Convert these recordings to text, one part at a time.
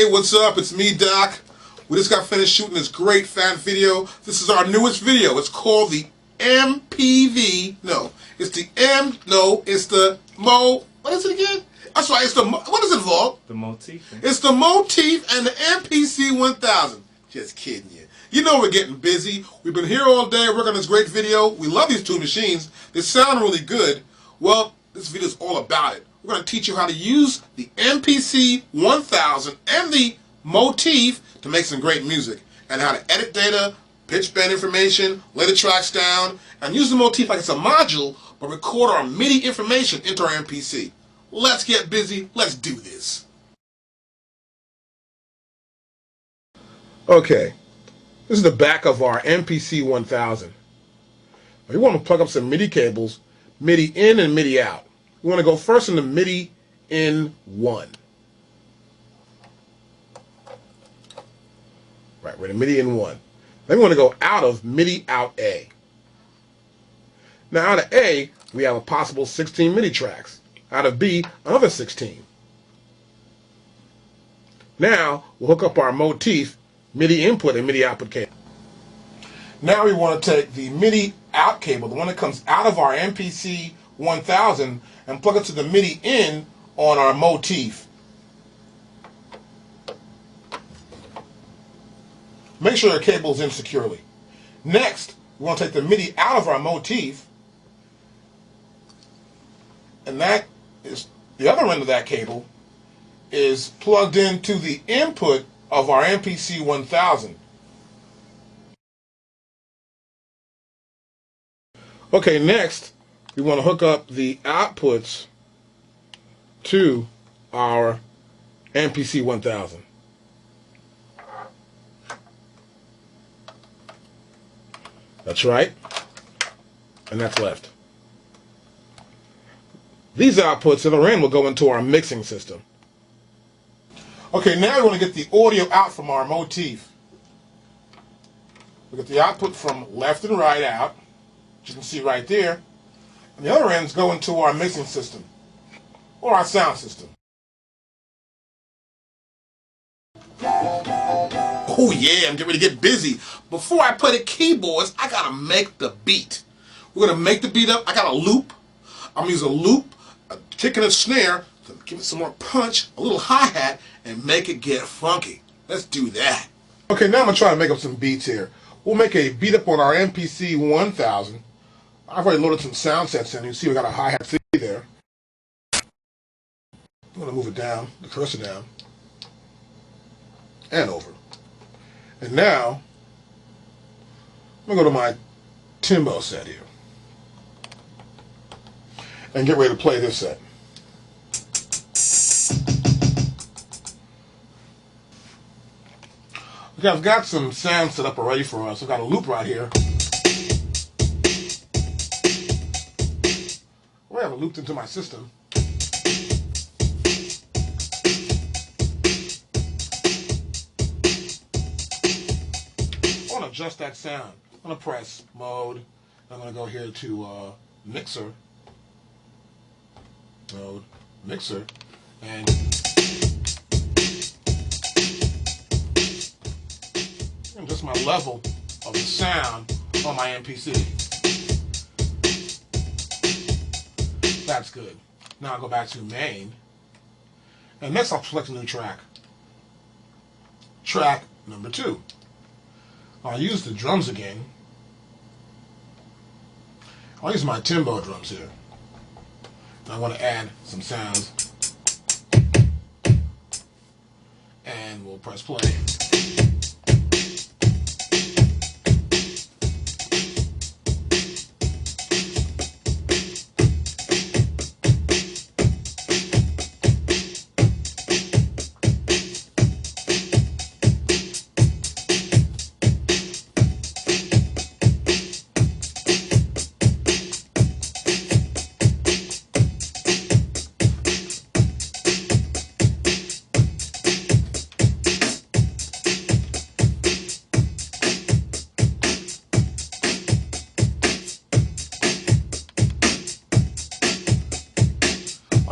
Hey, what's up? It's me, Doc. We just got finished shooting this great fan video. This is our newest video. It's called the MPV. It's the what is it again? That's right, what is it called? The Motif. It's the Motif and the MPC 1000. Just kidding you. You know we're getting busy. We've been here all day working on this great video. We love these two machines. They sound really good. Well, this video is all about it. We're going to teach you how to use the MPC 1000 and the Motif to make some great music, and how to edit data, pitch bend information, lay the tracks down, and use the Motif like it's a module, but record our MIDI information into our MPC. Let's get busy. Let's do this. Okay, this is the back of our MPC 1000. You want to plug up some MIDI cables, MIDI in and MIDI out. We want to go first into MIDI in 1. Right, we're in MIDI in 1. Then we want to go out of MIDI out A. Now out of A, we have a possible 16 MIDI tracks. Out of B, another 16. Now we'll hook up our Motif MIDI input and MIDI output cable. Now we want to take the MIDI out cable, the one that comes out of our MPC 1000, and plug it to the MIDI in on our Motif. Make sure your cable's in securely. Next, we want to take the MIDI out of our Motif, and that is the other end of that cable is plugged into the input of our MPC 1000. Okay, next we want to hook up the outputs to our MPC 1000. That's right, and that's left. These outputs that are in will go into our mixing system. Okay, now we want to get the audio out from our Motif. We get the output from left and right out, as you can see right there, and the other ends go into our mixing system, or our sound system. Oh yeah, I'm getting ready to get busy. Before I play the keyboards, I gotta make the beat. We're gonna make the beat up. I got a loop. I'm gonna use a loop, a kick and a snare to give it some more punch, a little hi-hat, and make it get funky. Let's do that. Okay, now I'm gonna try to make up some beats here. We'll make a beat up on our MPC 1000. I've already loaded some sound sets in. You see we got a hi-hat C there. I'm gonna move it down, the cursor down, and over. And now, I'm going to go to my Timbo set here and get ready to play this set. Okay, I've got some sound set up already for us. I've got a loop right here. I have it looped into my system. Adjust that sound. I'm going to press mode. I'm going to go here to mixer. Mode, mixer, and adjust my level of the sound on my MPC. That's good. Now I'll go back to main, and next I'll select a new track. Track number 2. I'll use the drums again. I'll use my Timbo drums here. I want to add some sounds. And we'll press play.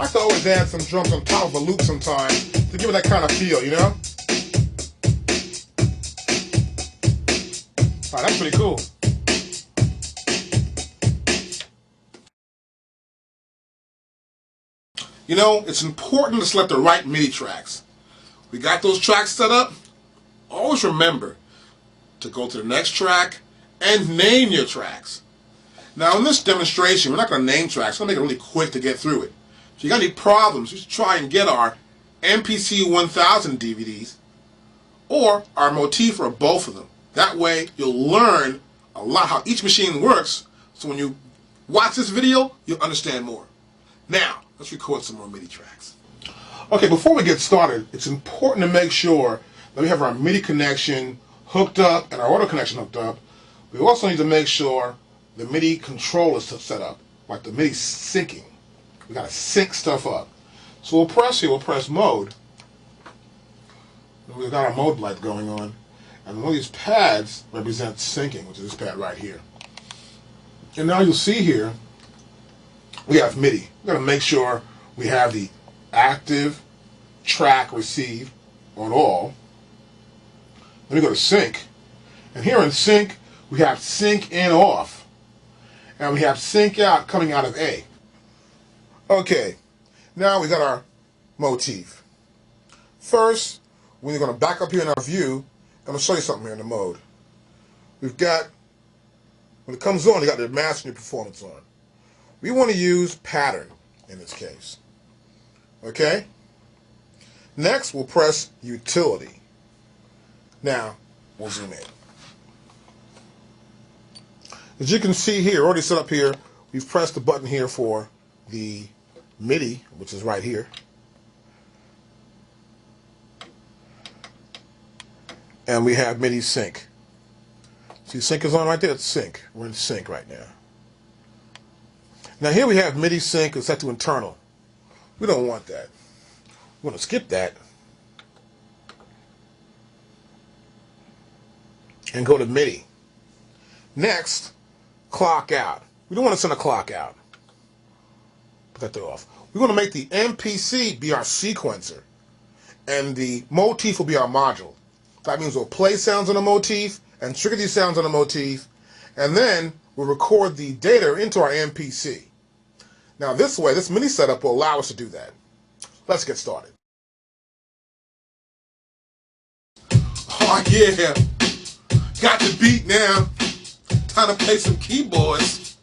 I like to always add some drums on top of a loop sometimes to give it that kind of feel, you know? Wow, that's pretty cool. You know, it's important to select the right MIDI tracks. We got those tracks set up. Always remember to go to the next track and name your tracks. Now in this demonstration, we're not going to name tracks. We're going to make it really quick to get through it. If you got any problems, you should try and get our MPC 1000 DVDs or our MOTIF or both of them. That way you'll learn a lot how each machine works, so when you watch this video, you'll understand more. Now, let's record some more MIDI tracks. Okay, before we get started, it's important to make sure that we have our MIDI connection hooked up and our audio connection hooked up. We also need to make sure the MIDI control is set up, like the MIDI syncing. We gotta sync stuff up. So we'll press mode. We've got our mode light going on. And one of these pads represents syncing, which is this pad right here. And now you'll see here, we have MIDI. We've got to make sure we have the active track receive on all. Then we go to sync. And here in sync, we have sync in off. And we have sync out coming out of A. Okay, now we got our MOTIF. First, we're going to back up here in our view. I'm going to show you something here in the mode. We've got, when it comes on, you got the master and your performance on. We want to use pattern in this case. Okay? Next, we'll press utility. Now, we'll zoom in. As you can see here, already set up here, we've pressed the button here for the MIDI, which is right here. And we have MIDI sync. See, sync is on right there. It's sync. We're in sync right now. Now here we have MIDI sync is set to internal. We don't want that. We want to skip that and go to MIDI. Next, clock out. We don't want to send a clock out. Put that there off. We want to make the MPC be our sequencer, and the MOTIF will be our module. That means we'll play sounds on a MOTIF and trigger these sounds on a MOTIF, and then we'll record the data into our MPC. Now this way, this MIDI setup will allow us to do that. Let's get started. Oh yeah, got the beat now. Time to play some keyboards.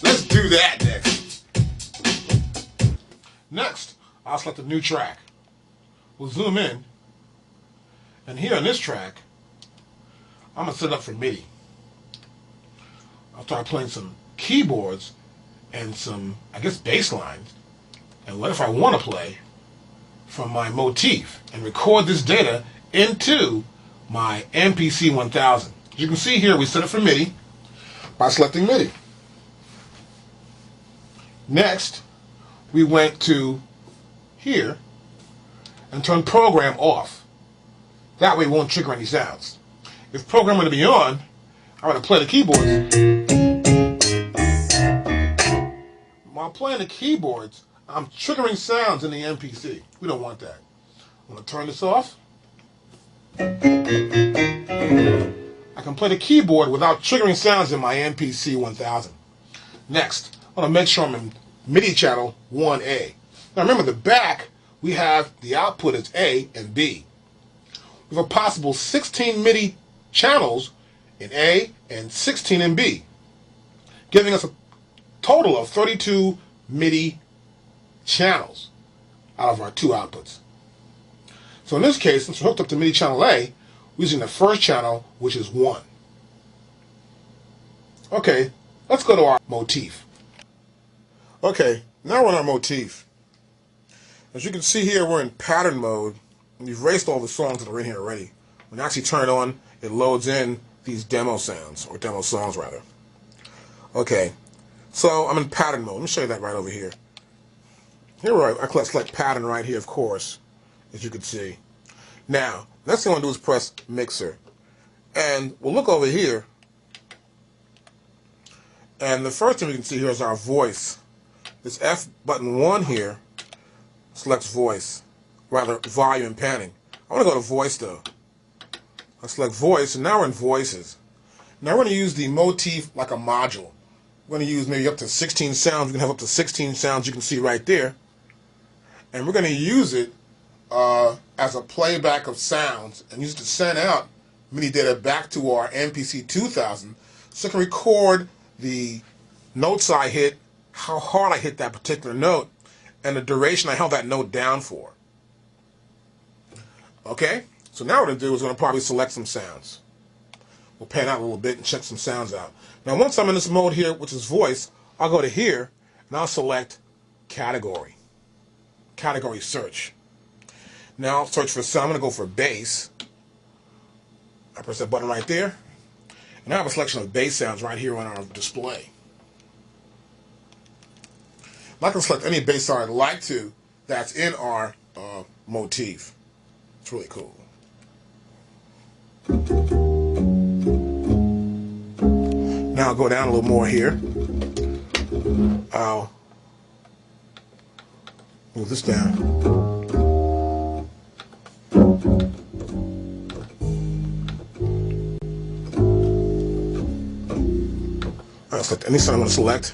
Let's do that next. Next, I'll select a new track. We'll zoom in, and here on this track, I'm going to set it up for MIDI. I'll start playing some keyboards and some, I guess, bass lines. And what if I want to play from my MOTIF and record this data into my MPC 1000. As you can see here, we set it for MIDI by selecting MIDI. Next, we went to here and turn program off. That way it won't trigger any sounds. If program were to be on, I want to play the keyboards. While playing the keyboards, I'm triggering sounds in the MPC. We don't want that. I'm going to turn this off. I can play the keyboard without triggering sounds in my MPC 1000. Next, I want to make sure I'm in MIDI channel 1A. Now remember, the back, we have the output as A and B. We have a possible 16 MIDI channels in A and 16 in B, giving us a total of 32 MIDI channels out of our two outputs. So in this case, since we're hooked up to MIDI channel A, we're using the first channel, which is 1. Okay, let's go to our MOTIF. Okay, now we're on our MOTIF. As you can see here, we're in pattern mode. We've erased all the songs that are in here already. When you actually turn it on, it loads in these demo sounds, or demo songs rather. Okay, so I'm in pattern mode. Let me show you that right over here. Here I select pattern right here, of course, as you can see. Now, next thing I want to do is press mixer. And we'll look over here. And the first thing we can see here is our voice. This F button 1 here selects voice, rather volume and panning. I want to go to voice though. I select voice, and now we're in voices. Now we're going to use the motif like a module. We're going to use maybe up to 16 sounds. We can have up to 16 sounds you can see right there. And we're going to use it as a playback of sounds and use it to send out MIDI data back to our MPC 2000 so I can record the notes I hit, how hard I hit that particular note, and the duration I held that note down for. Okay? So now what we're going to do is we're going to probably select some sounds. We'll pan out a little bit and check some sounds out. Now once I'm in this mode here, which is voice, I'll go to here and I'll select category. Category search. Now I'll search for sound. I'm going to go for bass. I press that button right there. And I have a selection of bass sounds right here on our display. I can select any bass sound I'd like to that's in our motif. It's really cool. Now I'll go down a little more here. I'll move this down. I'll select any sound I want to select.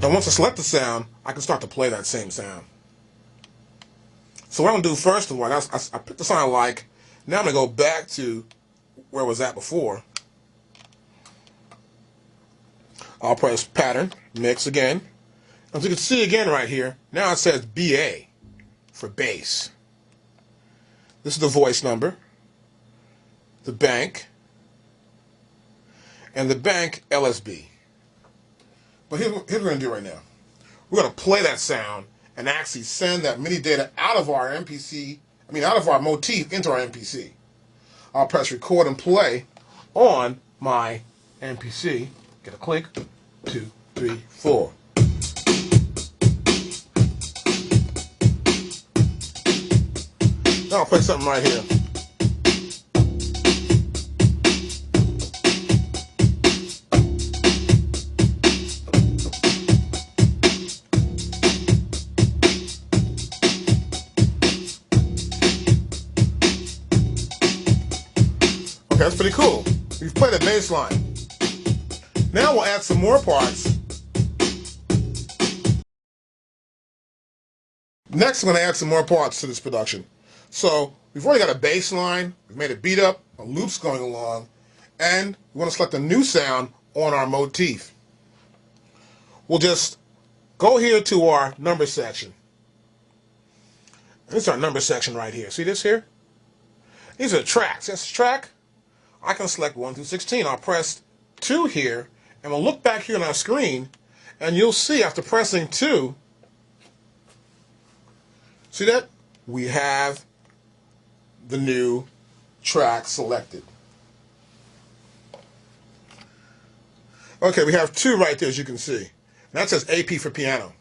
Now once I select the sound, I can start to play that same sound. So what I'm going to do first of all, I picked the sound I like. Now I'm going to go back to where I was at before. I'll press pattern, mix again. As you can see again right here, now it says BA for bass. This is the voice number, the bank, and the bank LSB. But here's what we're going to do right now. We're going to play that sound and actually send that MIDI data out of our MPC, out of our motif into our MPC. I'll press record and play on my MPC. Get a click. 2, 3, 4. Now I'll play something right here. Okay, that's pretty cool. We've played a bass line. Now we'll add some more parts. Next, I'm going to add some more parts to this production. So we've already got a bass line, we've made a beat up, a loop's going along, and we want to select a new sound on our motif. We'll just go here to our number section. This is our number section right here. See this here? These are the tracks. That's the track. I can select 1 through 16. I'll press 2 here, and we'll look back here on our screen, and you'll see after pressing 2, see that? We have the new track selected. Okay, we have 2 right there, as you can see. And that says AP for piano.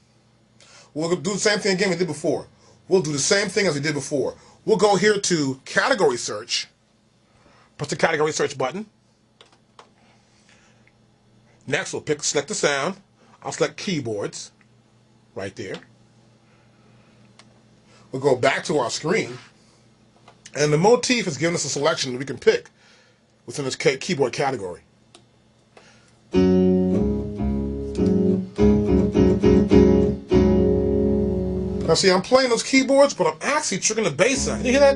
We'll do the same thing again we did before. We'll do the same thing as we did before. We'll go here to category search. Press the category search button. Next, we'll select the sound. I'll select keyboards right there. We'll go back to our screen, and the motif has given us a selection that we can pick within this keyboard category. Now see, I'm playing those keyboards, but I'm actually triggering the bass sound. You hear that?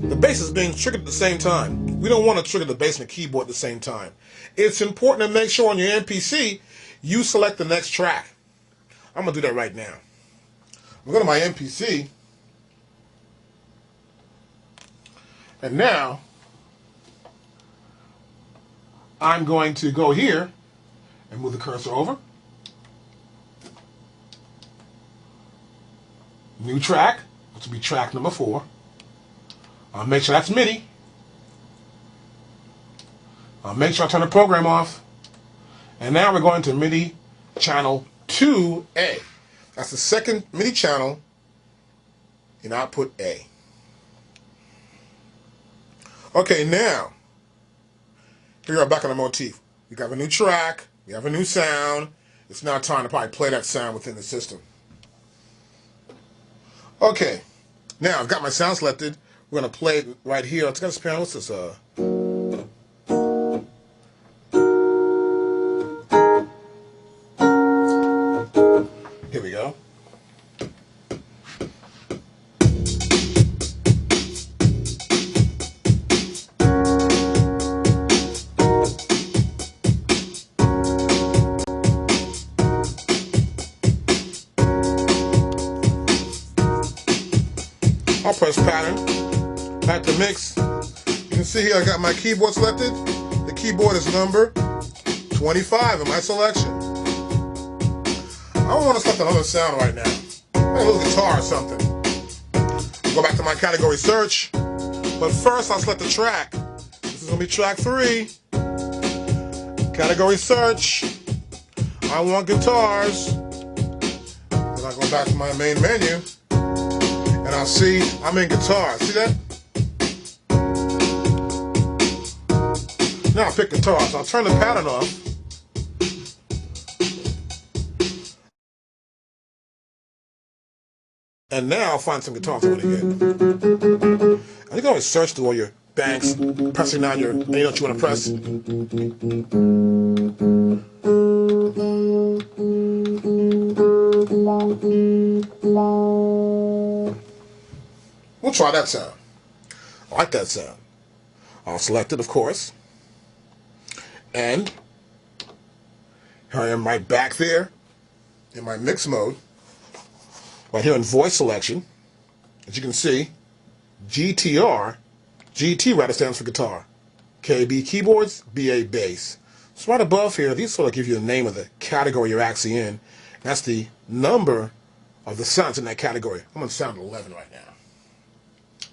The bass is being triggered at the same time. We don't want to trigger the bass and the keyboard at the same time. It's important to make sure on your MPC you select the next track. I'm going to do that right now. I'm going to my MPC, and now I'm going to go here and move the cursor over. New track, which will be track number 4. I'll make sure that's MIDI. I'll make sure I turn the program off. And now we're going to MIDI channel 2A. That's the second MIDI channel in output A. Okay, now, here we are back on the motif. We have a new track, we have a new sound, It's now time to probably play that sound within the system. Okay, now I've got my sound selected. We're going to play it right here. It's got a piano. What's this? Here we go. I'll press pattern, back to mix. You can see here I got my keyboard selected. The keyboard is number 25 in my selection. I don't want to select another sound right now. Maybe a little guitar or something. I'll go back to my category search, but first I'll select the track. This is going to be track 3. Category search. I want guitars. Then I go back to my main menu. And I'll see I'm in guitar. See that? Now I'll pick guitar. So I'll turn the pattern off. And now I'll find some guitars I want to get. And you can always search through all your banks, pressing down your any note you want to press. We'll try that sound. I like that sound. I'll select it, of course. And here I am right back there in my mix mode. Right here in voice selection. As you can see, GTR, GT rather stands for guitar. KB keyboards, BA bass. So right above here, these sort of give you the name of the category you're actually in. That's the number of the sounds in that category. I'm on sound 11 right now.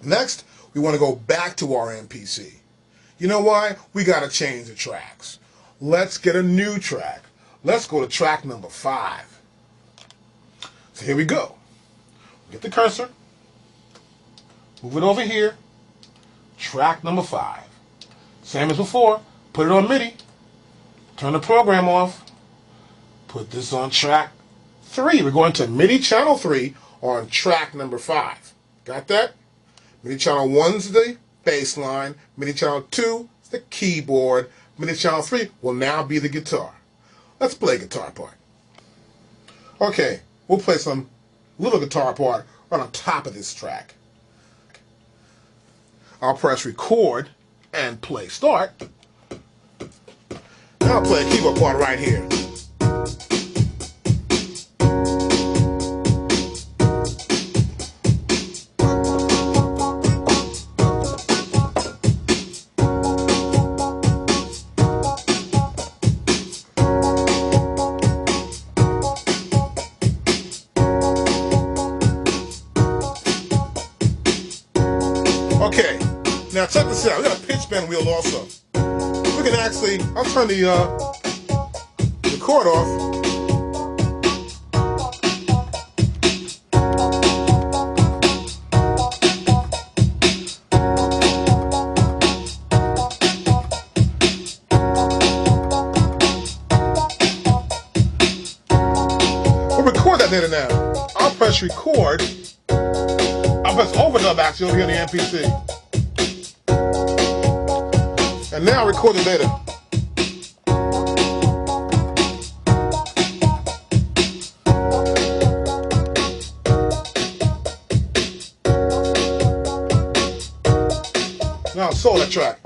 Next, we want to go back to our MPC. You know why? We got to change the tracks. Let's get a new track. Let's go to track number 5. So here we go. Get the cursor. Move it over here. Track number 5. Same as before. Put it on Midi. Turn the program off. Put this on track 3. We're going to Midi channel 3 on track number 5. Got that? Midi channel 1 is the bass line. Midi channel 2 is the keyboard. Midi channel 3 will now be the guitar. Let's play guitar part. Okay, we'll play some little guitar part right on top of this track. I'll press record and play start. Now I'll play a keyboard part right here. Okay, now check this out. We got a pitch bend wheel also. We can actually, I'll turn the record off. We'll record that data now. I'll press record. I'll press overdub actually over here in the MPC. And now record the data. Now solo that track.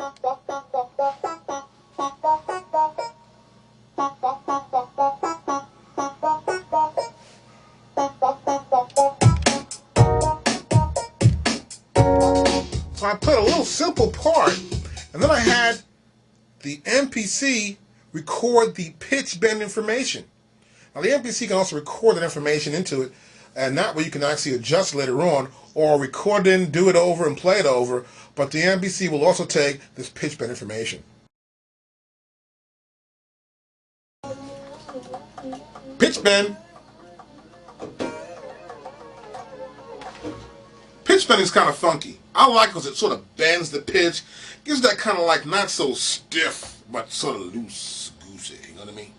So I put a little simple part, and then I had the MPC record the pitch bend information. Now the MPC can also record that information into it, and that way you can actually adjust later on, or record it in, do it over, and play it over. But the MPC will also take this pitch bend information. Pitch bend. Pitch bend is kind of funky. I like it because it sort of bends the pitch, gives that kind of like not so stiff, but sort of loose-goosey, you know what I mean?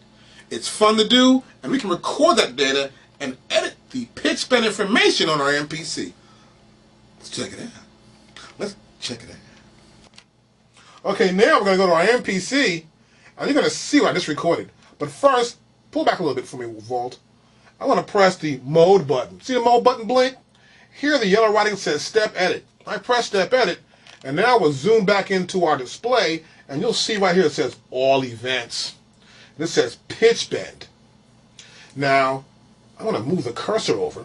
It's fun to do, and we can record that data and edit the pitch bend information on our MPC. Let's check it out. Let's check it out. Okay, now we're going to go to our MPC, and you're going to see what I just recorded. But first, pull back a little bit for me, Vault. I want to press the mode button. See the mode button blink? Here the yellow writing says step edit. I press step edit, and now we'll zoom back into our display, and you'll see right here it says all events. This says pitch bend. Now, I want to move the cursor over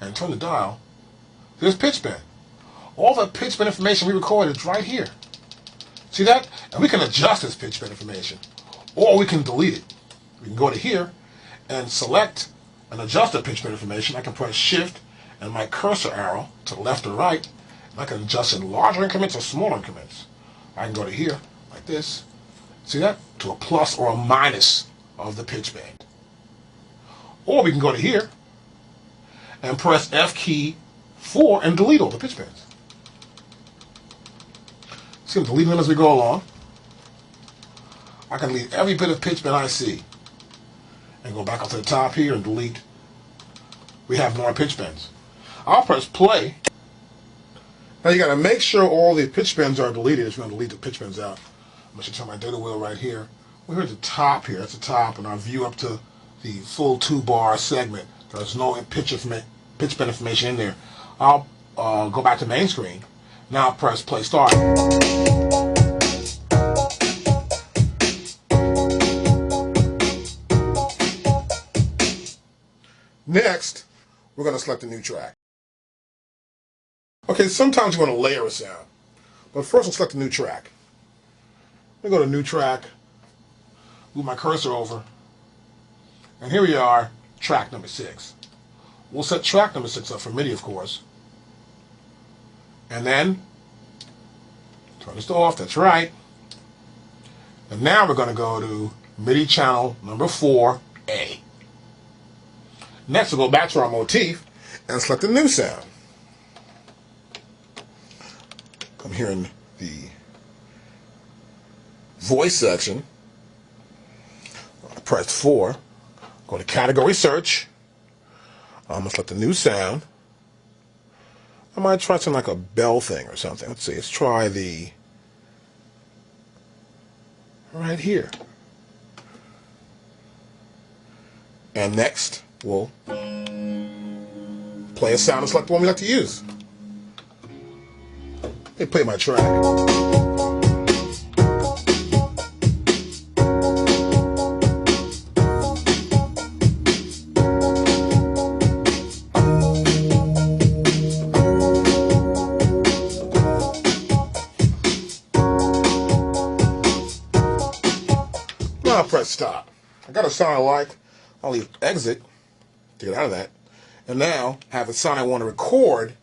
and turn the dial. There's pitch bend. All the pitch bend information we recorded is right here. See that? And we can adjust this pitch bend information, or we can delete it. We can go to here and select and adjust the pitch bend information. I can press Shift and my cursor arrow to the left or right, and I can adjust in larger increments or smaller increments. I can go to here, like this. See that? To a plus or a minus of the pitch bend. Or we can go to here and press F key 4 and delete all the pitch bends. See, I'm deleting them as we go along. I can delete every bit of pitch bend I see. And go back up to the top here and delete. We have more pitch bends. I'll press play. Now you got to make sure all the pitch bends are deleted if you want to delete the pitch bends out. I'm going to turn my data wheel right here. We're here at the top here. That's the top, and our view up to the full 2-bar segment. There's no pitch bend information in there. I'll go back to main screen. Now I'll press play start. Next, we're going to select a new track. Okay, sometimes you want to layer a sound. But first we'll select a new track. I'm going to go to new track, move my cursor over, and here we are, track number 6. We'll set track number 6 up for MIDI, of course. And then, turn this off, that's right. And now we're going to go to MIDI channel number 4A. Next we'll go back to our motif and select a new sound. I'm here in the voice section. I press 4. Go to category search. I'm going to select a new sound. I might try something like a bell thing or something. Let's see. Let's try the right here. And next, we'll play a sound and select the one we like to use. Let me play my track. Now I'll press stop. I got a sound I like. I'll leave exit to get out of that. And now I have a sound I want to record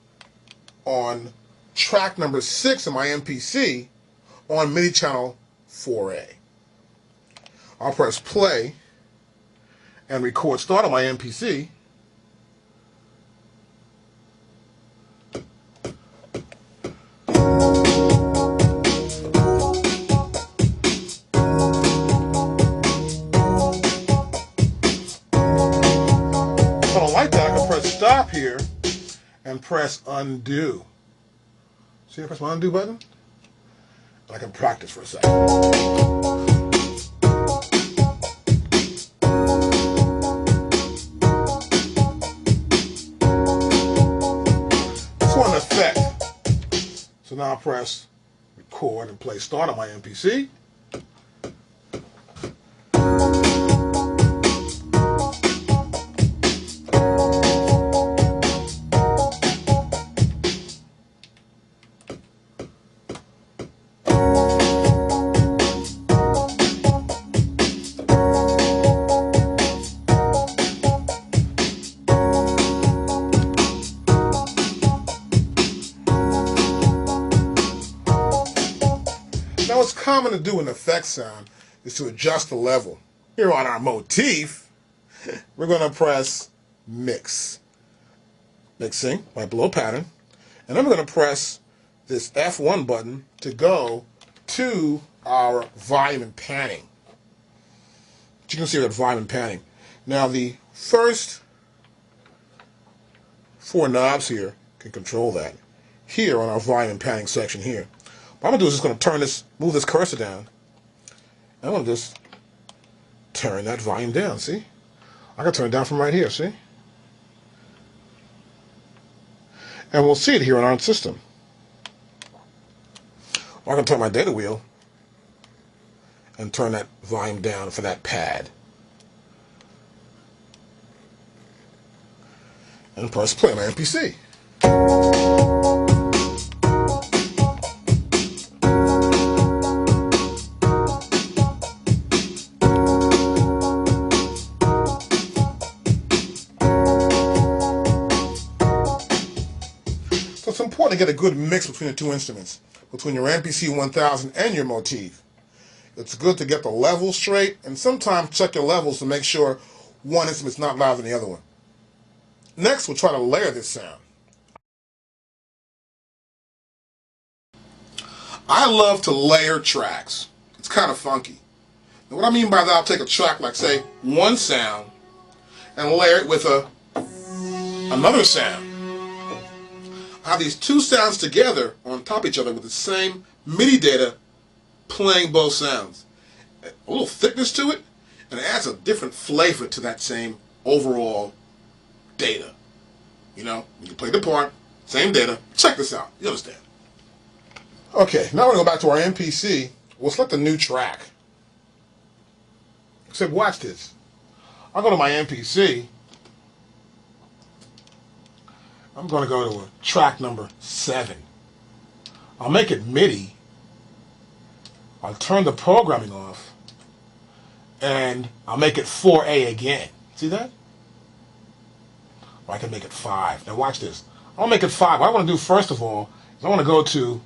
on track number 6 of my MPC on MIDI channel 4A. I'll press play and record start on my MPC. If I don't like that, I can press stop here and press undo. See, I press my undo button, and I can practice for a second. That's one effect. So now I'll press record and play start on my MPC. Now what's common to do in effect sound is to adjust the level. Here on our motif, we're going to press mix. Mixing, my below pattern. And then we're going to press this F1 button to go to our volume and panning. But you can see that volume and panning. Now the first 4 knobs here can control that. Here on our volume and panning section here. What I'm going to do is just going to turn this, move this cursor down. I'm going to just turn that volume down, see? I can turn it down from right here, see? And we'll see it here on our system. Or I can turn my data wheel and turn that volume down for that pad. And press play on my MPC. So it's important to get a good mix between the two instruments, between your MPC 1000 and your MOTIF. It's good to get the levels straight, and sometimes check your levels to make sure one instrument's not louder than the other one. Next, we'll try to layer this sound. I love to layer tracks. It's kind of funky. Now, what I mean by that, I'll take a track like, say, one sound, and layer it with another sound. I have these 2 sounds together on top of each other with the same MIDI data playing both sounds. A little thickness to it, and it adds a different flavor to that same overall data. You know, you play the part, same data. Check this out. You understand? Okay, now we're going to go back to our MPC. We'll select a new track. Except watch this. I'll go to my MPC. I'm going to go to a track number 7. I'll make it MIDI. I'll turn the programming off. And I'll make it 4A again. See that? Or I can make it 5. Now watch this. I'll make it 5. What I want to do first of all is I want to go to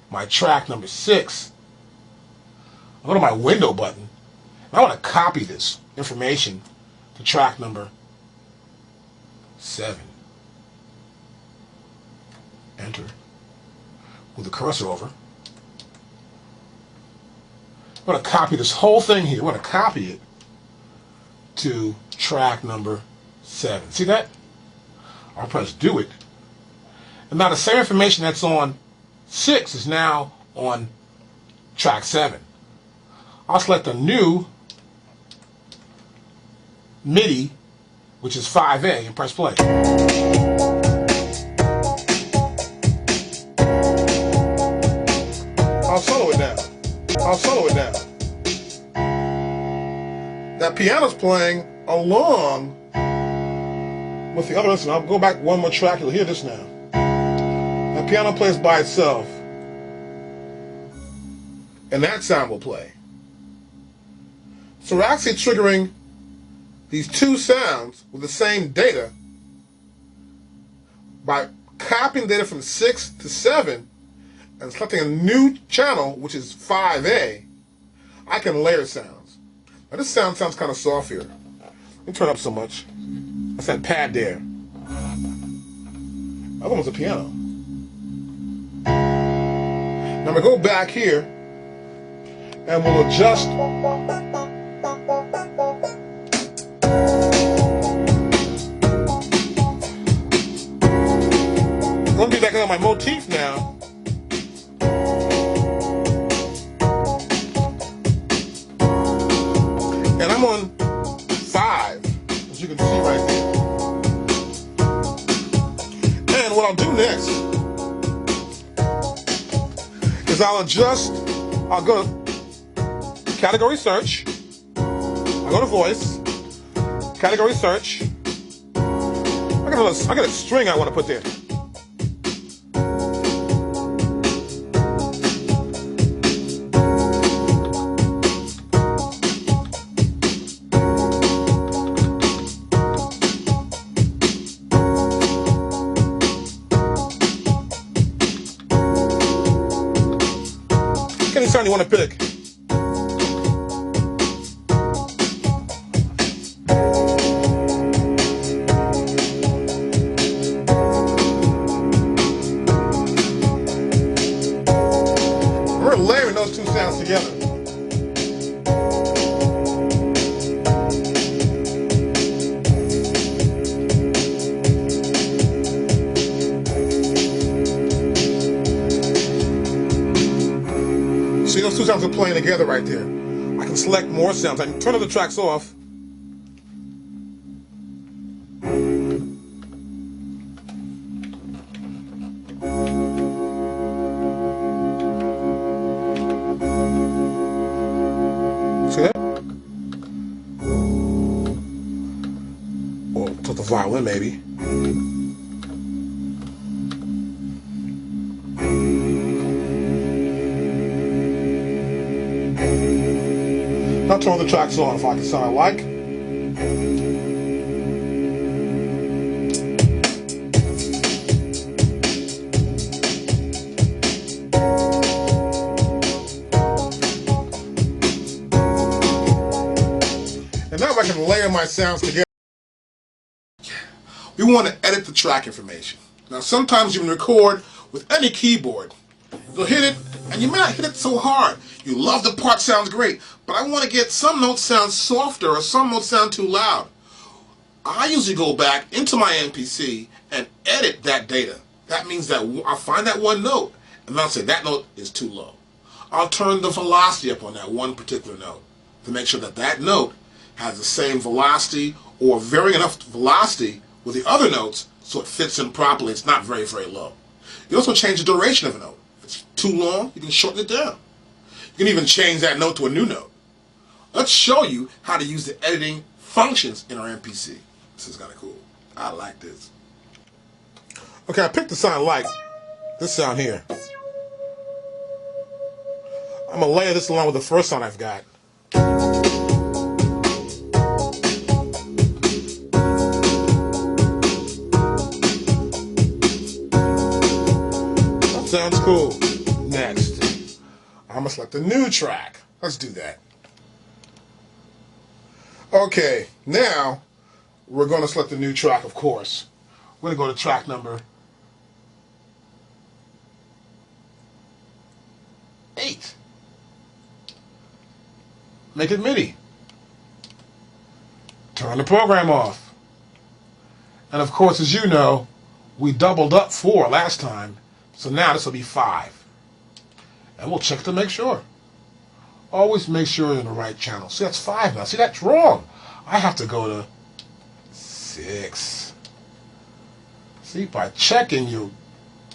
my track number 6. I'll go to my window button. And I want to copy this information to track number 7. Enter. Move the cursor over. I'm going to copy this whole thing here. I'm going to copy it to track number 7. See that? I'll press do it. And now the same information that's on 6 is now on track 7. I'll select a new MIDI, which is 5A, and press play. I'll solo it now. I'll solo it now. That piano's playing along with the other instrument. I'll go back one more track. You'll hear this now. That piano plays by itself. And that sound will play. So we're actually triggering these 2 sounds with the same data by copying data from 6 to 7 and selecting a new channel, which is 5A. I can layer sounds. Now this sound sounds kind of soft here. Let me turn up so much. That's that pad there. That one was a piano. Now I'm going to go back here and we'll adjust. I'm going to be back on my MOTIF now. And I'm on 5, as you can see right there. And what I'll do next is I'll go to category search, I'll go to voice, category search. I got a string I want to put there. Any sound you want to pick. We're sounds are playing together right there. I can select more sounds. I can turn other tracks off. See that? Or tilt the violin maybe. I'll turn the tracks on if I can sound like. And now I can layer my sounds together. We want to edit the track information. Now sometimes you can record with any keyboard. You'll hit it, and you may not hit it so hard. You love the part, sounds great, but I want to get some notes sound softer or some notes sound too loud. I usually go back into my MPC and edit that data. That means that I'll find that one note, and I'll say that note is too low. I'll turn the velocity up on that one particular note to make sure that that note has the same velocity or varying enough velocity with the other notes so it fits in properly. It's not very, very low. You also change the duration of a note. If it's too long, you can shorten it down. You can even change that note to a new note. Let's show you how to use the editing functions in our MPC. This is kind of cool. I like this. Okay, I picked the sound I like. This sound here. I'm going to layer this along with the first sound I've got. That sounds cool. Next, I'm going to select a new track. Let's do that. Okay, now we're going to select a new track, of course. We're going to go to track number 8. Make it MIDI. Turn the program off. And of course, as you know, we doubled up 4 last time, so now this will be 5. And we'll check to make sure. Always make sure you're in the right channel. See, that's 5 now. See, that's wrong. I have to go to 6. See, by checking, you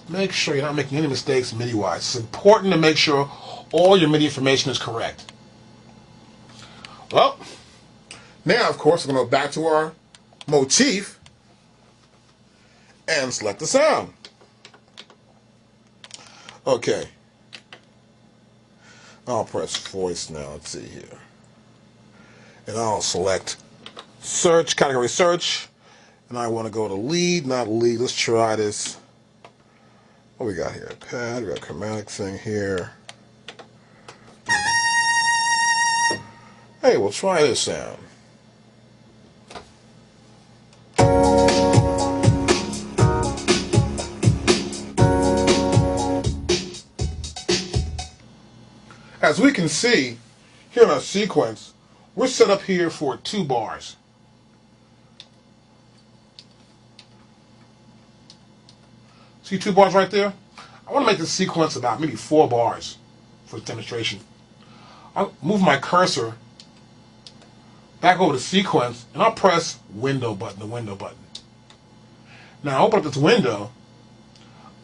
make sure you're not making any mistakes MIDI-wise. It's important to make sure all your MIDI information is correct. Well, now, of course, we're going to go back to our motif and select the sound. Okay. I'll press voice now. Let's see here. And I'll select search, category search. And I want to go to lead, not lead. Let's try this. What we got here? Pad, we got a chromatic thing here. Hey, we'll try this sound. As we can see here in our sequence, we're set up here for 2 bars. See 2 bars right there? I want to make this sequence about maybe 4 bars for the demonstration. I'll move my cursor back over to sequence, and I'll press window button, the window button. Now I open up this window,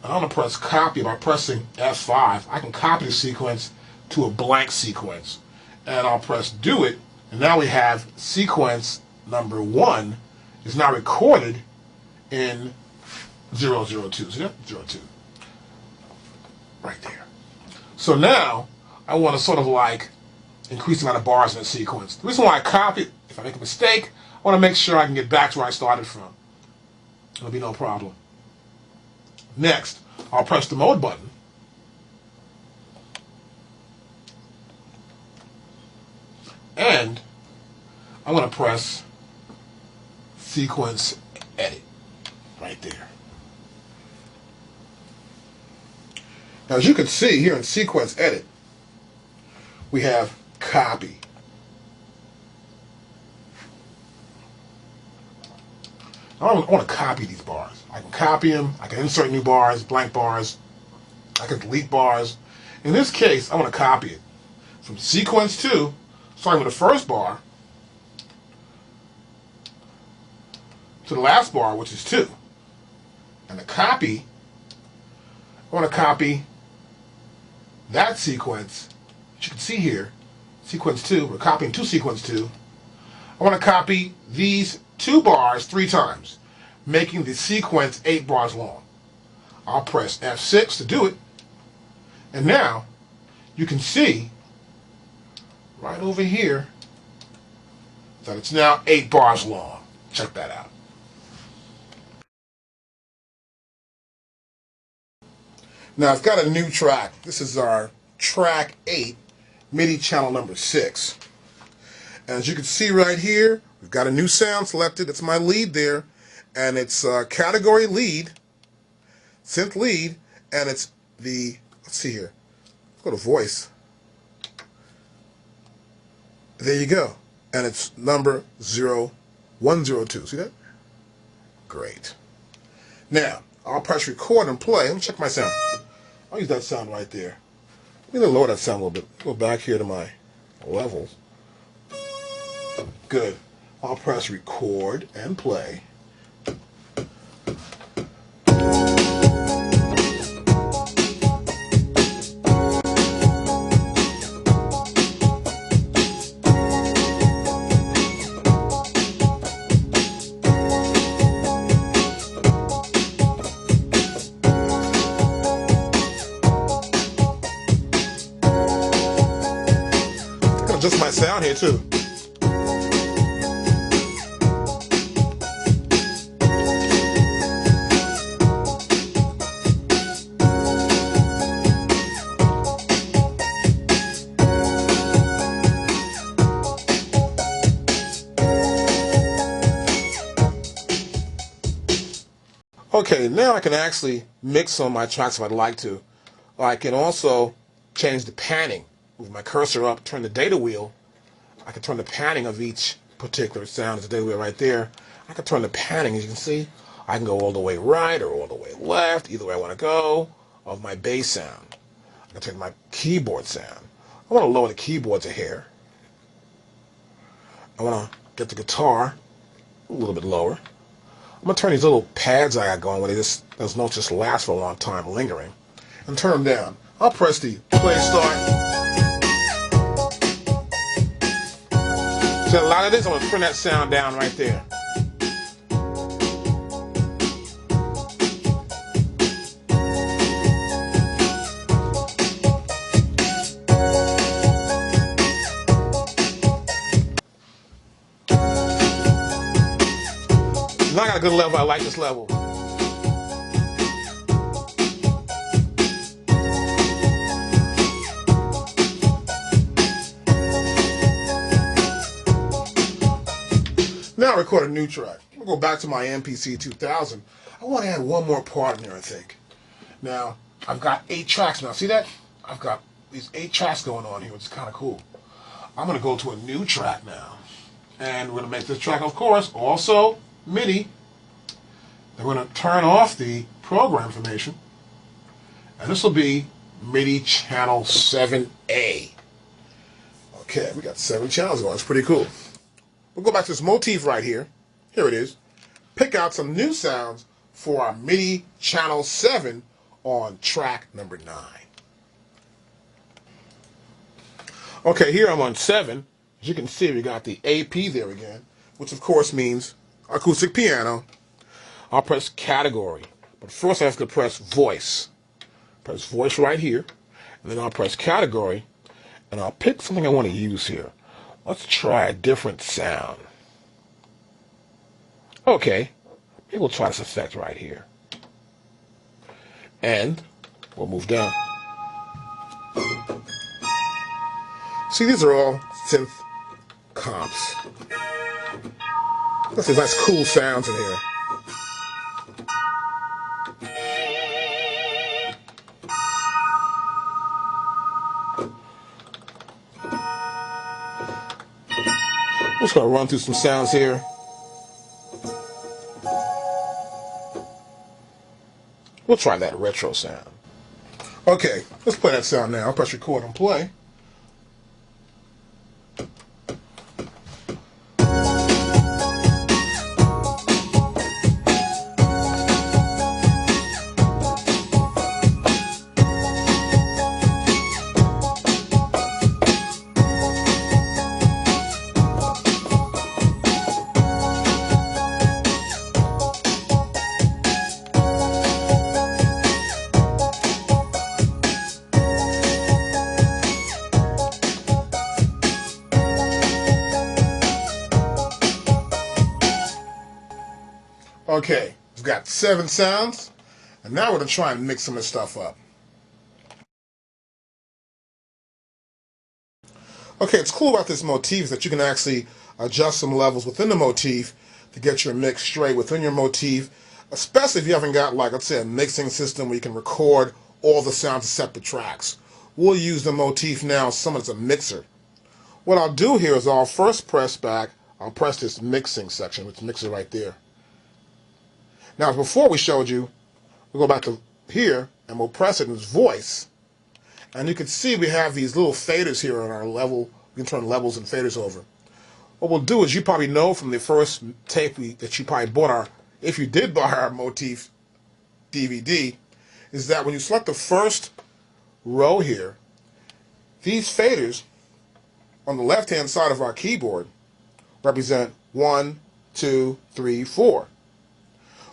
and I'm going to press copy by pressing F5. I can copy the sequence to a blank sequence. And I'll press do it, and now we have sequence number 1 is now recorded in 002. See that? 02. Right there. So now I want to sort of like increase the amount of bars in the sequence. The reason why I copy it, if I make a mistake, I want to make sure I can get back to where I started from. It'll be no problem. Next, I'll press the mode button. And I'm going to press sequence edit right there. Now, as you can see here in sequence edit, we have copy. I want to copy these bars. I can copy them. I can insert new bars, blank bars. I can delete bars. In this case, I want to copy it. from sequence 2, starting with the first bar, to the last bar, which is 2. And the copy, I want to copy that sequence, as you can see here, sequence 2, we're copying to sequence 2. I want to copy these 2 bars 3 times, making the sequence 8 bars long. I'll press F6 to do it. And now, you can see, right over here, that it's now 8 bars long. Check that out. Now I've got a new track. This is our track 8, MIDI channel number 6. And as you can see right here, we've got a new sound selected. It's my lead there. And it's category lead, synth lead, and it's the, let's see here, let's go to voice. There you go. And it's number 0102. See that? Great. Now, I'll press record and play. Let me check my sound. I'll use that sound right there. Let me lower that sound a little bit. Go back here to my levels. Good. I'll press record and play. Just my sound here too. Okay, now I can actually mix some of my tracks if I'd like to. I can also change the panning. Move my cursor up, turn the data wheel. I can turn the panning of each particular sound. There's a data wheel right there. I can turn the panning, as you can see. I can go all the way right or all the way left, either way I want to go, of my bass sound. I can turn my keyboard sound. I want to lower the keyboards a hair. I want to get the guitar a little bit lower. I'm going to turn these little pads I got going where those notes just last for a long time, lingering, and turn them down. I'll press the play start. So a lot of this, I'm going to turn that sound down right there. Now I got a good level. I like this level. Now I record a new track. I'm going to go back to my MPC 2000. I want to add one more part in there, I think. Now, I've got 8 tracks now. See that? I've got these 8 tracks going on here, which is kind of cool. I'm going to go to a new track now. And we're going to make this track, of course, also MIDI. Then we're going to turn off the program information. And this will be MIDI channel 7A. Okay, we got 7 channels going. It's pretty cool. We'll go back to this motif right here. Here it is. Pick out some new sounds for our MIDI channel 7 on track number 9. Okay, here I'm on 7. As you can see, we got the AP there again, which of course means acoustic piano. I'll press category, but first I have to press voice. Press voice right here, and then I'll press category, and I'll pick something I want to use here. Let's try a different sound. Okay, maybe we'll try this effect right here. And we'll move down. See, these are all synth comps. Let's see, nice cool sounds in here. I'm just going to run through some sounds here. We'll try that retro sound. Okay, let's play that sound now. I'll press record and play. Okay, we've got 7 sounds, and now we're going to try and mix some of this stuff up. Okay, it's cool about this motif is that you can actually adjust some levels within the motif to get your mix straight within your motif, especially if you haven't got, like, let's say, a mixing system where you can record all the sounds to separate tracks. We'll use the motif now somewhat as a mixer. What I'll do here is I'll first press back, I'll press this mixing section, which is mixer right there. Now, before we showed you, we'll go back to here, and we'll press it in its voice. And you can see we have these little faders here on our level. We can turn levels and faders over. What we'll do is, you probably know from the first tape that you probably bought if you did buy our Motif DVD, is that when you select the first row here, these faders on the left-hand side of our keyboard represent 1, 2, 3, 4.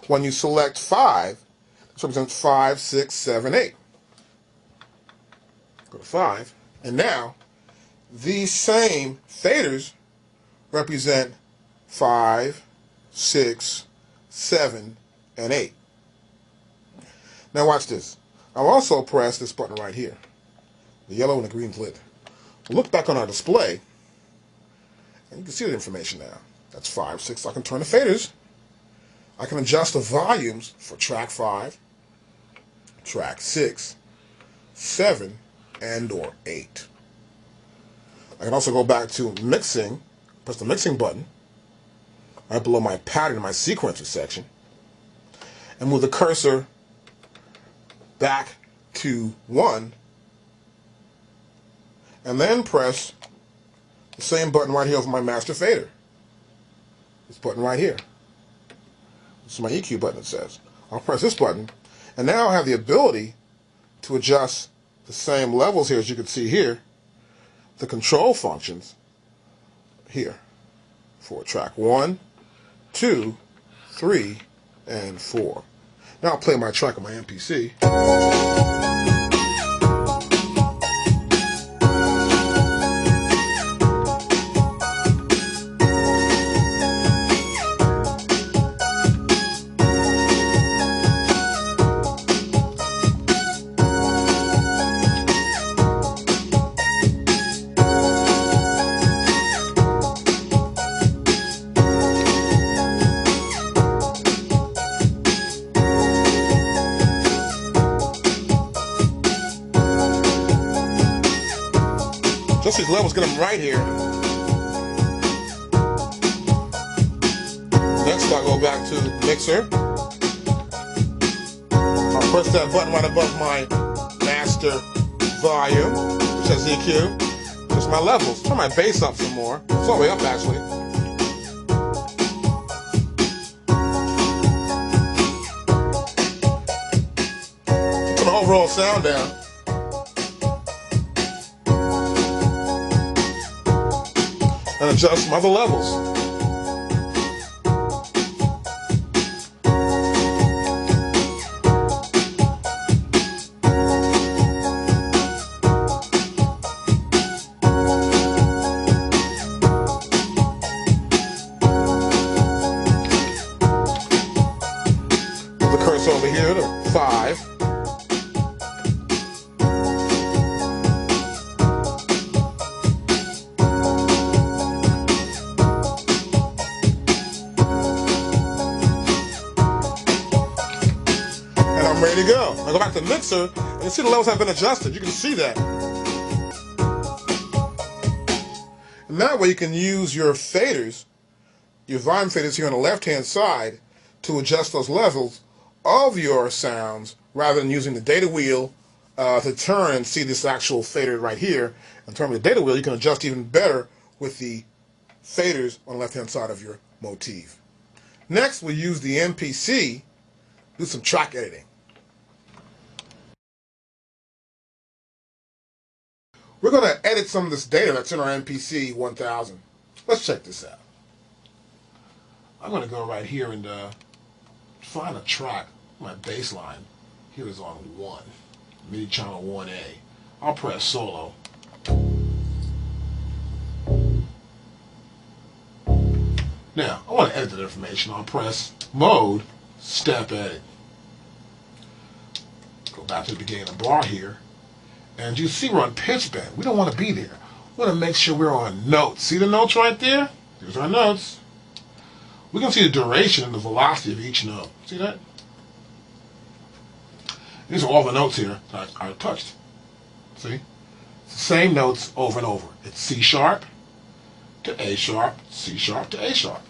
When you select 5, this represents 5, 6, 7, 8. Go to 5, and now these same faders represent 5, 6, 7, and 8. Now watch this. I'll also press this button right here. The yellow and the green's lit. We'll look back on our display, and you can see the information now. That's 5, 6. I can turn the faders. I can adjust the volumes for track 5, track 6, 7, and or 8. I can also go back to mixing, press the mixing button right below my pattern in my sequencer section, and move the cursor back to 1, and then press the same button right here over my master fader. This button right here. This is my EQ button, it says. I'll press this button, and now I have the ability to adjust the same levels here, as you can see here, the control functions here for track 1, 2, 3, and 4. Now I'll play my track on my MPC. Just these levels, get them right here. Next, I'll go back to mixer. I'll press that button right above my master volume, which says EQ. Just my levels. Turn my bass up some more. It's all the way up, actually. Turn the overall sound down. And adjust some other levels. Move the cursor over here to 5. Ready to go. I go back to the mixer, and you see the levels have been adjusted. You can see that. And that way you can use your faders, your volume faders here on the left-hand side, to adjust those levels of your sounds rather than using the data wheel to turn and see this actual fader right here. In terms of the data wheel, you can adjust even better with the faders on the left-hand side of your motif. Next, we'll use the MPC, do some track editing. We're going to edit some of this data that's in our MPC 1000. Let's check this out. I'm going to go right here and find a track. My bass line here is on 1, Midi channel 1A. I'll press solo. Now, I want want to edit that information, I'll press Mode, Step Edit. Go back to the beginning of the bar here. And you see we're on pitch bend. We don't want to be there. We want to make sure we're on notes. See the notes right there? There's our notes. We can see the duration and the velocity of each note. See that? These are all the notes here that I touched. See? It's the same notes over and over. It's C sharp to A sharp, C sharp to A sharp.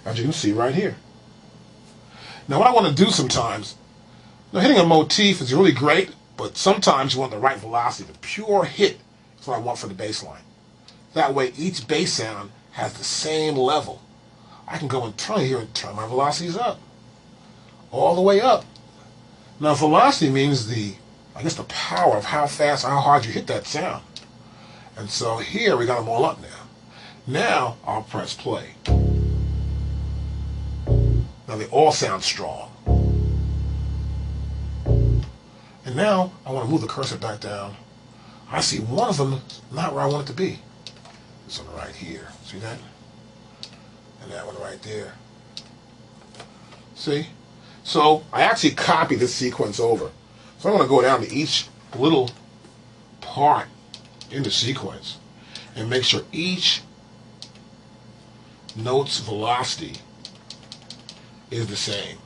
As you can see right here. Now what I want to do sometimes, hitting a motif is really great, but sometimes you want the right velocity. The pure hit is what I want for the bass line. That way each bass sound has the same level. I can go internally here and turn my velocities up. All the way up. Now velocity means the power of how fast or how hard you hit that sound. And so here we got them all up now. Now I'll press play. Now they all sound strong. And now I want to move the cursor back down. I see one of them not where I want it to be. This one right here. See that? And that one right there. See? So I actually copied this sequence over. So I'm going to go down to each little part in the sequence and make sure each note's velocity is the same.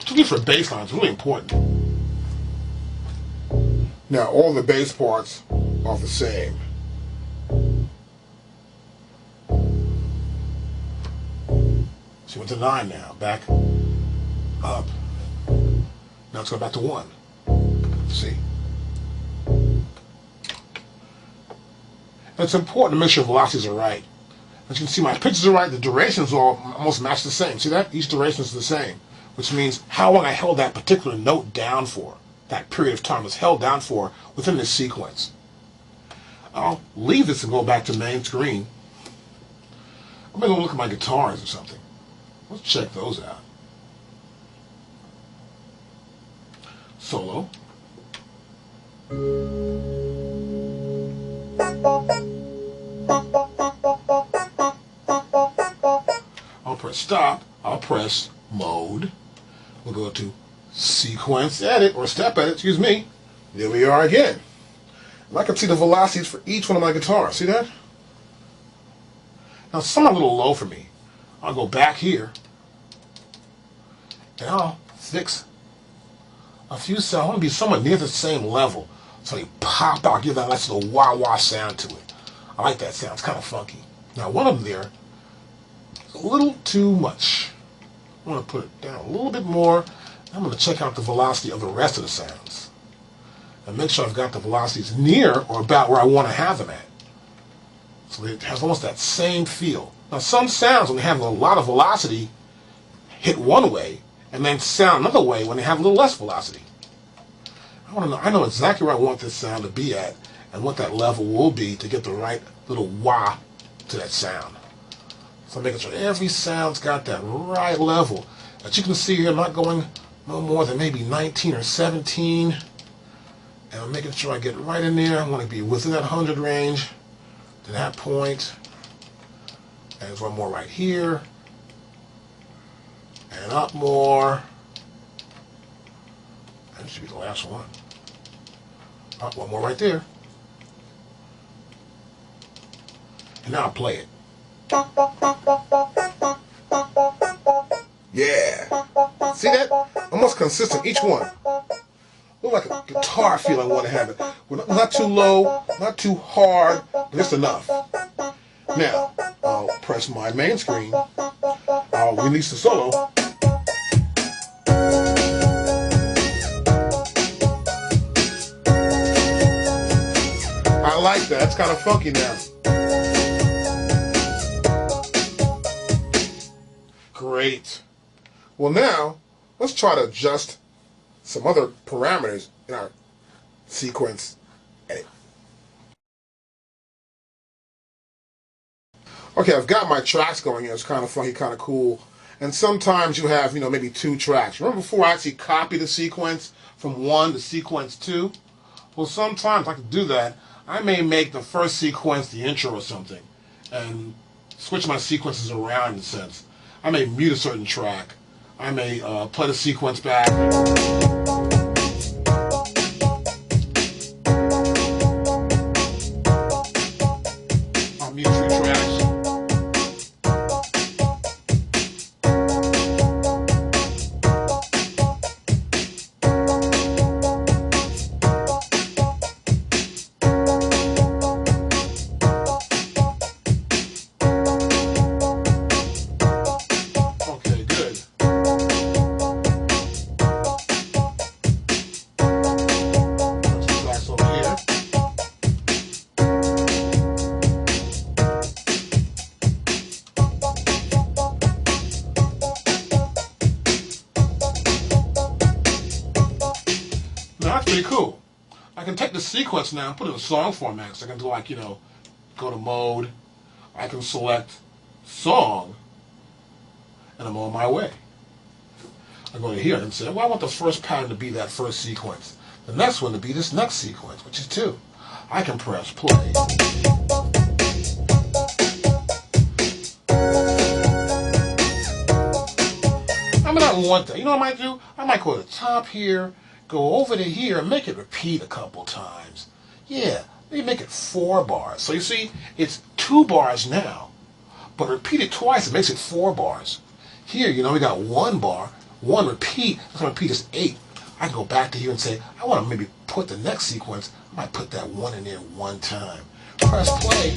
Particularly for bass lines, it's really important. Now all the bass parts are the same. So went to 9 now. Back up. Now let's go back to 1. See? And it's important to make sure velocities are right. As you can see, my pitches are right, the durations all almost match the same. See that? Each duration is the same, which means how long I held that particular note down for, that period of time was held down for within this sequence. I'll leave this and go back to main screen. I'm going to look at my guitars or something. Let's check those out. Solo. I'll press stop. I'll press mode. We'll go to sequence edit or step edit, excuse me. There we are again. And I can see the velocities for each one of my guitars. See that? Now some are a little low for me. I'll go back here and I'll fix a few sounds. I want to be somewhat near the same level so they pop out, give that nice little wah-wah sound to it. I like that sound. It's kind of funky. Now one of them there is a little too much. I want to put it down a little bit more. I'm going to check out the velocity of the rest of the sounds and make sure I've got the velocities near or about where I want to have them at. So it has almost that same feel. Now some sounds, when they have a lot of velocity, hit one way and then sound another way when they have a little less velocity. I know exactly where I want this sound to be at and what that level will be to get the right little wah to that sound. So I'm making sure every sound's got that right level. As you can see here, I'm not going no more than maybe 19 or 17. And I'm making sure I get right in there. I want to be within that 100 range to that point. And there's one more right here. And up more. That should be the last one. Up one more right there. And now I'll play it. Yeah. See that? Almost consistent, each one. Look like a guitar feel I want to have it. Not too low, not too hard, but just enough. Now, I'll press my main screen. I'll release the solo. I like that. It's kind of funky now. Great. Well now, let's try to adjust some other parameters in our sequence edit. Okay, I've got my tracks going here. It's kind of funky, kind of cool. And sometimes you have, maybe 2 tracks. Remember before I actually copy the sequence from 1 to sequence 2? Well, sometimes I can do that. I may make the first sequence the intro or something. and switch my sequences around in a sense. I may mute a certain track. I may play the sequence back. I'll mute 3 tracks. That's pretty cool. I can take the sequence now and put it in song format. So I can do like, go to mode. I can select song, and I'm on my way. I go to here and say, well, I want the first pattern to be that first sequence. The next one to be this next sequence, which is 2. I can press play. I may not want that. You know what I might do? I might go to the top here, go over to here, and make it repeat a couple times. Yeah, maybe make it 4 bars. So you see, it's 2 bars now, but repeat it twice, it makes it 4 bars. Here, we got 1 bar, 1 repeat. That's going to repeat is 8. I can go back to here and say, I want to maybe put the next sequence. I might put that 1 in there 1 time. Press play.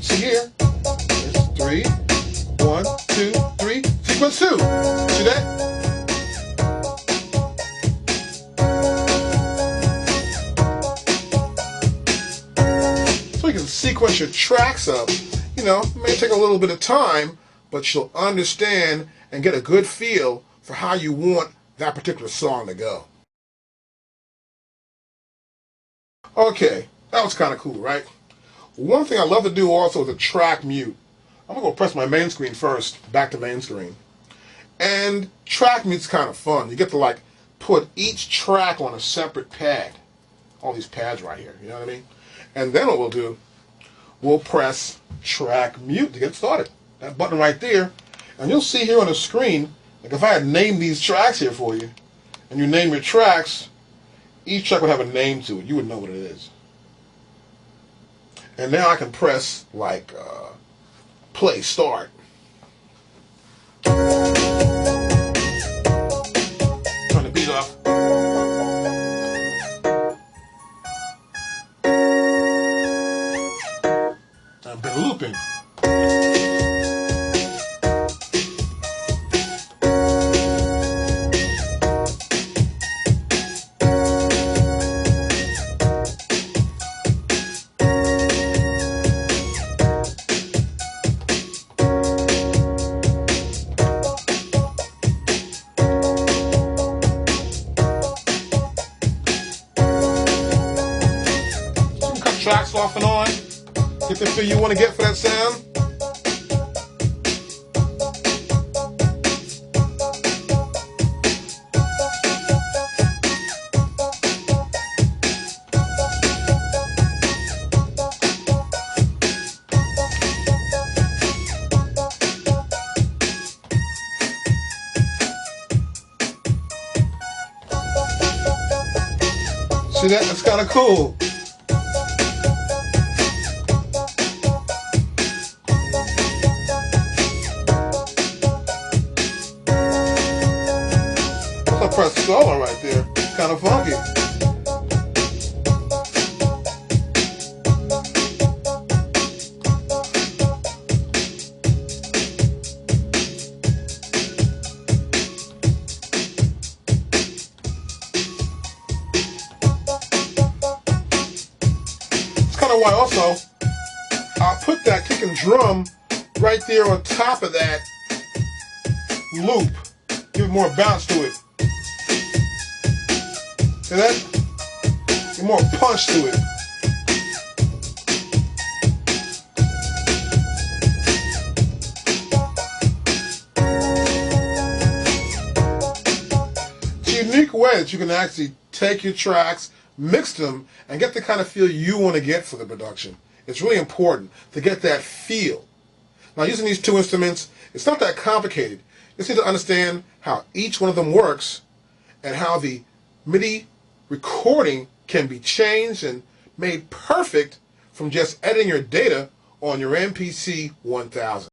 See here, it's 3, 1, 2, 3, sequence 2. See that? So you can sequence your tracks up. It may take a little bit of time, but you'll understand and get a good feel for how you want that particular song to go. Okay, that was kind of cool, right? One thing I love to do also is a track mute. I'm going to go press my main screen first, back to main screen. And track mute's kind of fun. You get to put each track on a separate pad. All these pads right here, you know what I mean? And then what we'll do, we'll press track mute to get started. That button right there. And you'll see here on the screen, if I had named these tracks here for you, and you name your tracks, each track would have a name to it. You would know what it is. And now I can press play, start. Turn the beat off. I've been looping. Tracks off and on. Get the feel you want to get for that sound. See that? That's kind of cool. Press solo right there. It's kind of funky. It's kind of why also I'll put that kick and drum right there on top of that loop. Give more bounce to it. See that? Get more punch to it. It's a unique way that you can actually take your tracks, mix them, and get the kind of feel you want to get for the production. It's really important to get that feel. Now, using these two instruments, it's not that complicated. You just need to understand how each one of them works and how the MIDI recording can be changed and made perfect from just editing your data on your MPC 1000.